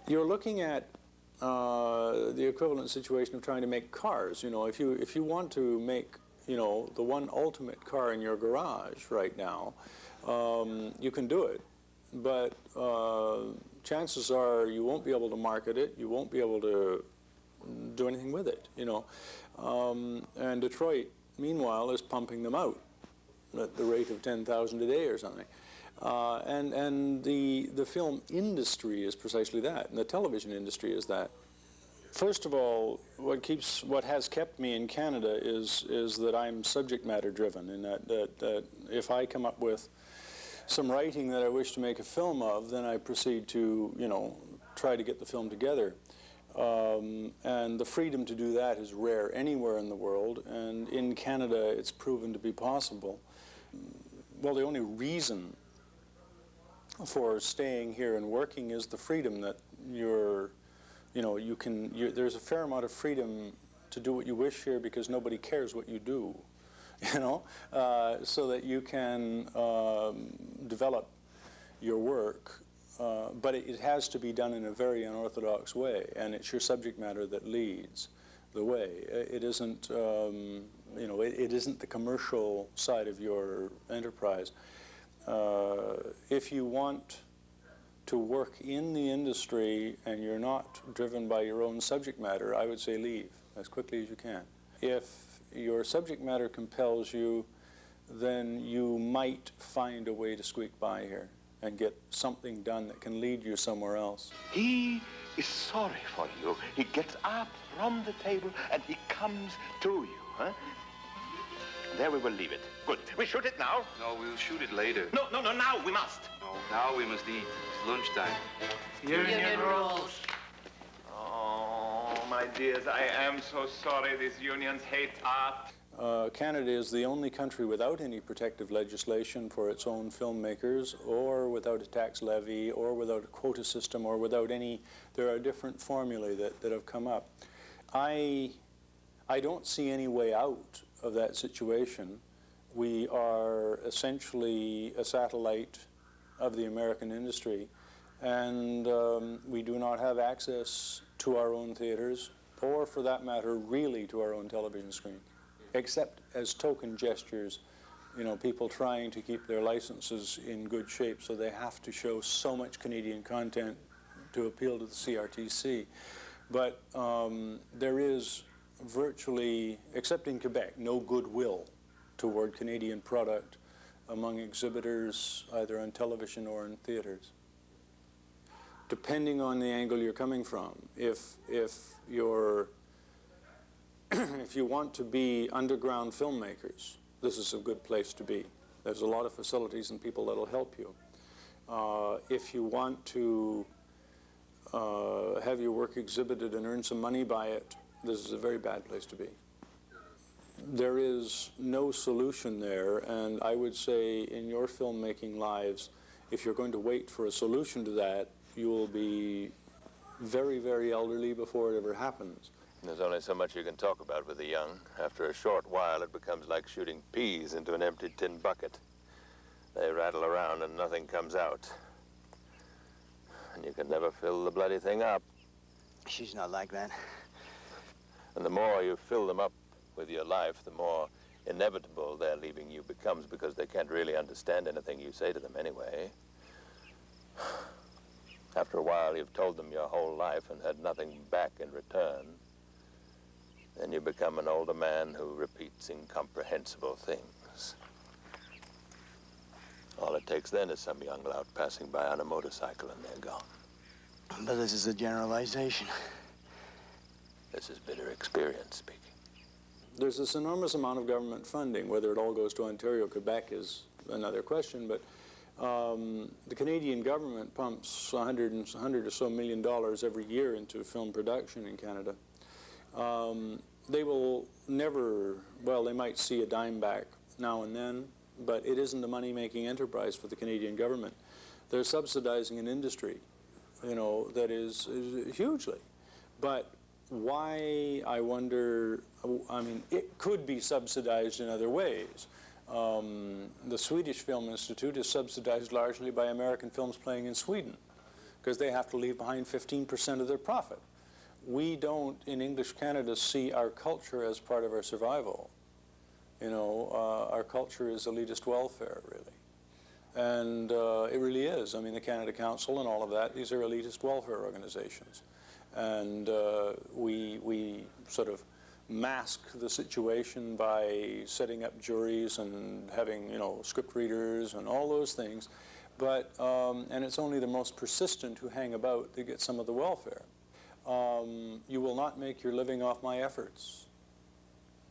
You're looking at the equivalent situation of trying to make cars. You know, if you want to make, you know, the one ultimate car in your garage right now, you can do it. But chances are you won't be able to market it. You won't be able to do anything with it. You know, and Detroit, meanwhile, is pumping them out at the rate of 10,000 a day or something. And the film industry is precisely that, and the television industry is that. First of all, what has kept me in Canada is that I'm subject matter driven, in that if I come up with some writing that I wish to make a film of, then I proceed to, you know, try to get the film together. And the freedom to do that is rare anywhere in the world, and in Canada it's proven to be possible. Well, the only reason for staying here and working is the freedom that there's a fair amount of freedom to do what you wish here because nobody cares what you do, you know, so that you can develop your work, but it has to be done in a very unorthodox way, and it's your subject matter that leads the way. It isn't, you know, it isn't the commercial side of your enterprise. If you want to work in the industry and you're not driven by your own subject matter, I would say leave as quickly as you can. If your subject matter compels you, then you might find a way to squeak by here and get something done that can lead you somewhere else. He is sorry for you. He gets up from the table and he comes to you, huh? There we will leave it. Good. We shoot it now? No, we'll shoot it later. No, now we must. No, now we must eat. It's lunchtime. Union rules. Oh, my dears, I am so sorry these unions hate art. Canada is the only country without any protective legislation for its own filmmakers, or without a tax levy, or without a quota system, or without any. There are different formulae that have come up. I don't see any way out of that situation. We are essentially a satellite of the American industry, and we do not have access to our own theaters, or for that matter, really to our own television screen, except as token gestures, you know, people trying to keep their licenses in good shape, so they have to show so much Canadian content to appeal to the CRTC. But there is virtually, except in Quebec, no goodwill toward Canadian product among exhibitors, either on television or in theaters. Depending on the angle you're coming from, if you're if you want to be underground filmmakers, this is a good place to be. There's a lot of facilities and people that'll help you. If you want to have your work exhibited and earn some money by it, this is a very bad place to be. There is no solution there, and I would say in your filmmaking lives, if you're going to wait for a solution to that, you will be very, very elderly before it ever happens. There's only so much you can talk about with the young. After a short while, it becomes like shooting peas into an empty tin bucket. They rattle around and nothing comes out. And you can never fill the bloody thing up. She's not like that. And the more you fill them up with your life, the more inevitable their leaving you becomes, because they can't really understand anything you say to them anyway. After a while, you've told them your whole life and had nothing back in return. Then you become an older man who repeats incomprehensible things. All it takes then is some young lout passing by on a motorcycle and they're gone. But this is a generalization. This is bitter experience speaking. there's this enormous amount of government funding. Whether it all goes to Ontario, Quebec is another question, but the Canadian government pumps $100 or so million every year into film production in Canada. They will never, well, they might see a dime back now and then, but it isn't a money-making enterprise for the Canadian government. They're subsidizing an industry, you know, that is hugely. But why, I wonder, I mean, it could be subsidized in other ways. The Swedish Film Institute is subsidized largely by American films playing in Sweden, because they have to leave behind 15% of their profit. We don't, in English Canada, see our culture as part of our survival. You know, our culture is elitist welfare, really. And it really is. I mean, the Canada Council and all of that, these are elitist welfare organizations. And we sort of mask the situation by setting up juries and having, you know, script readers and all those things. But, and it's only the most persistent who hang about that get some of the welfare. You will not make your living off my efforts.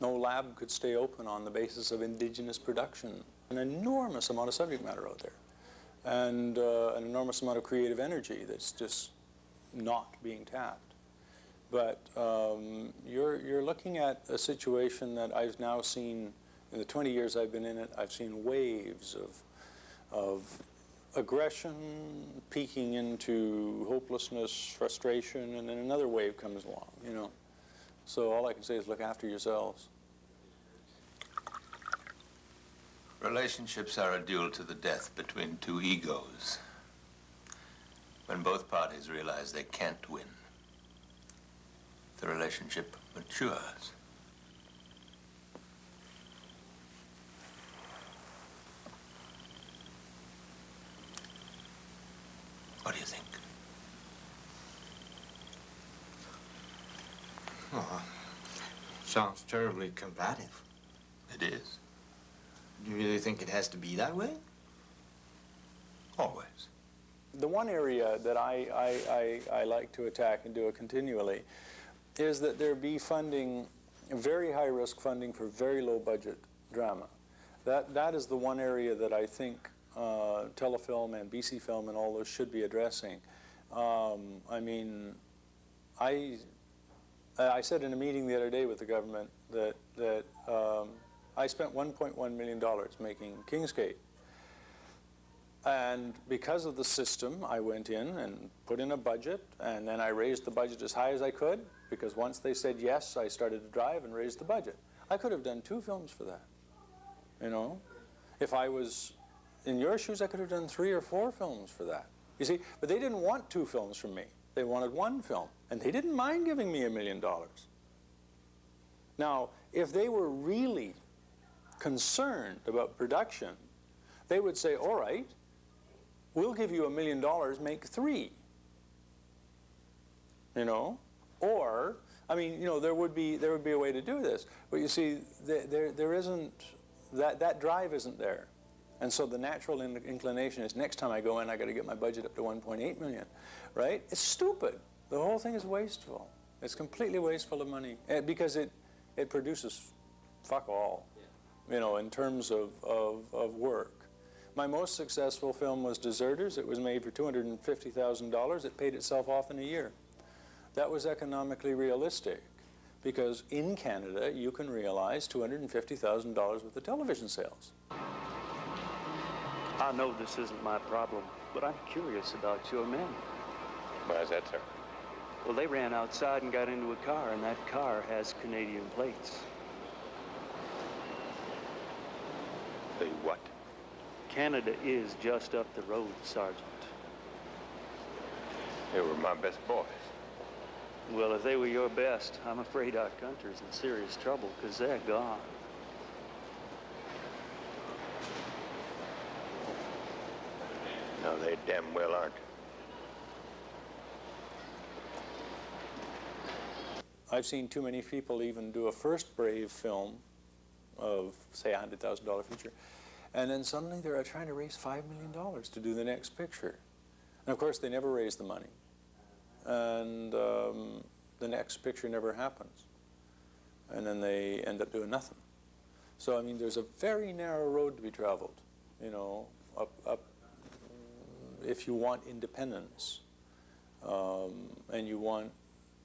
No lab could stay open on the basis of indigenous production. An enormous amount of subject matter out there, and an enormous amount of creative energy that's just not being tapped. But you're looking at a situation that I've now seen, in the 20 years I've been in it, I've seen waves of aggression peaking into hopelessness, frustration, and then another wave comes along, you know. So all I can say is look after yourselves. Relationships are a duel to the death between two egos. When both parties realize they can't win, the relationship matures. What do you think? Oh, sounds terribly combative. It is. Do you really think it has to be that way? Always. The one area that I like to attack and do it continually is that there be funding, very high-risk funding for very low-budget drama. That is the one area that I think Telefilm and BC Film and all those should be addressing. I mean, I said in a meeting the other day with the government that I spent $1.1 million making KINGSGATE. And because of the system, I went in and put in a budget, and then I raised the budget as high as I could, because once they said yes, I started to drive and raised the budget. I could have done 2 films for that, you know? If I was in your shoes, I could have done 3 or 4 films for that. You see, but they didn't want 2 films from me. They wanted 1 film, and they didn't mind giving me $1 million. Now, if they were really concerned about production, they would say, all right, we'll give you $1 million, make 3. You know? Or, I mean, you know, there would be a way to do this. But you see, there isn't, that drive isn't there. And so the natural inclination is next time I go in, I got to get my budget up to 1.8 million, right? It's stupid. The whole thing is wasteful. It's completely wasteful of money because it produces fuck all, you know, in terms of work. My most successful film was Deserters. It was made for $250,000. It paid itself off in a year. That was economically realistic because in Canada you can realize $250,000 worth of television sales. I know this isn't my problem, but I'm curious about your men. Why is that, sir? Well, they ran outside and got into a car, and that car has Canadian plates. They what? Canada is just up the road, Sergeant. They were my best boys. Well, if they were your best, I'm afraid our country's in serious trouble, because they're gone. No, they damn well aren't. I've seen too many people even do a first brave film of, say, a $100,000 feature, and then suddenly they're trying to raise $5 million to do the next picture. And of course, they never raise the money. And the next picture never happens. and then they end up doing nothing. So, I mean, there's a very narrow road to be traveled, you know, up if you want independence, and you want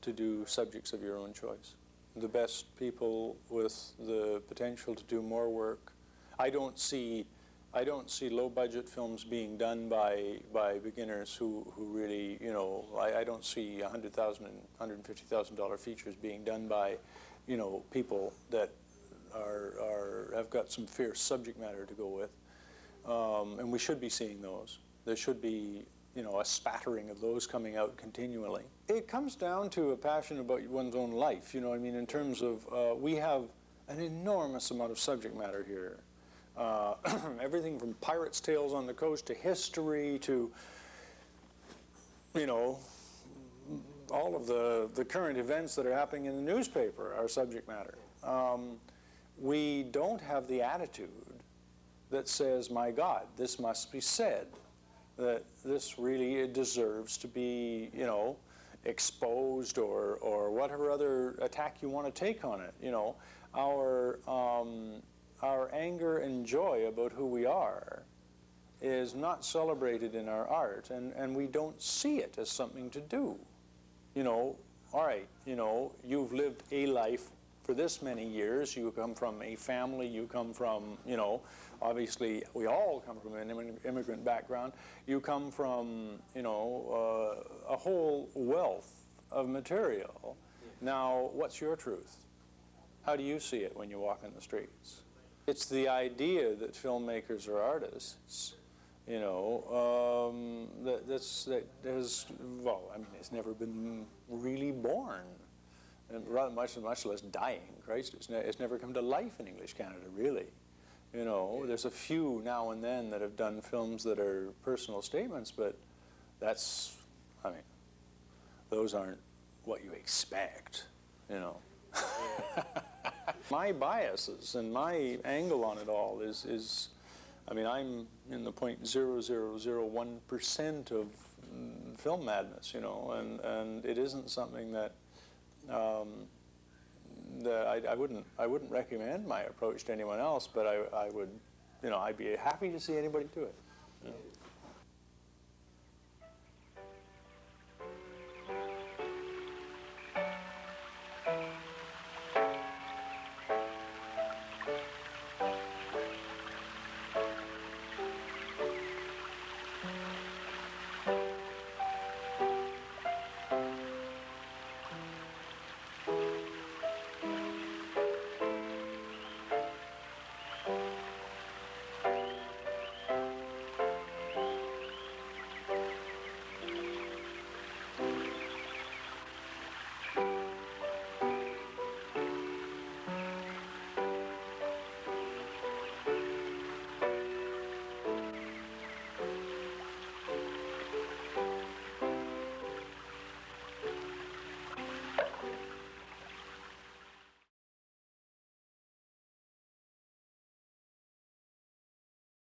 to do subjects of your own choice. The best people with the potential to do more work. I don't see low-budget films being done by beginners who really, you know, I don't see $100,000 and $150,000 features being done by, you know, people that have got some fierce subject matter to go with, and we should be seeing those. There should be, you know, a spattering of those coming out continually. It comes down to a passion about one's own life, you know what I mean, in terms of, we have an enormous amount of subject matter here. Everything from pirates' tales on the coast to history to, you know, all of the current events that are happening in the newspaper are subject matter. We don't have the attitude that says, my God, this must be said, that this really deserves to be, you know, exposed or whatever other attack you want to take on it. You know, our anger and joy about who we are is not celebrated in our art, and we don't see it as something to do. You know, all right, you know, you've lived a life for this many years, you come from a family, you come from, you know, obviously we all come from an immigrant background, you come from, you know, a whole wealth of material. Now, what's your truth? How do you see it when you walk in the streets? It's the idea that filmmakers are artists, you know, that has, well, I mean, it's never been really born. And much less dying. Christ, it's never come to life in English Canada, really. You know, there's a few now and then that have done films that are personal statements, but that's, I mean, those aren't what you expect, you know. My biases and my angle on it all is, I mean, I'm in the 0.0001% of film madness, you know, and it isn't something that I wouldn't recommend my approach to anyone else, but I would, you know, I'd be happy to see anybody do it. You know.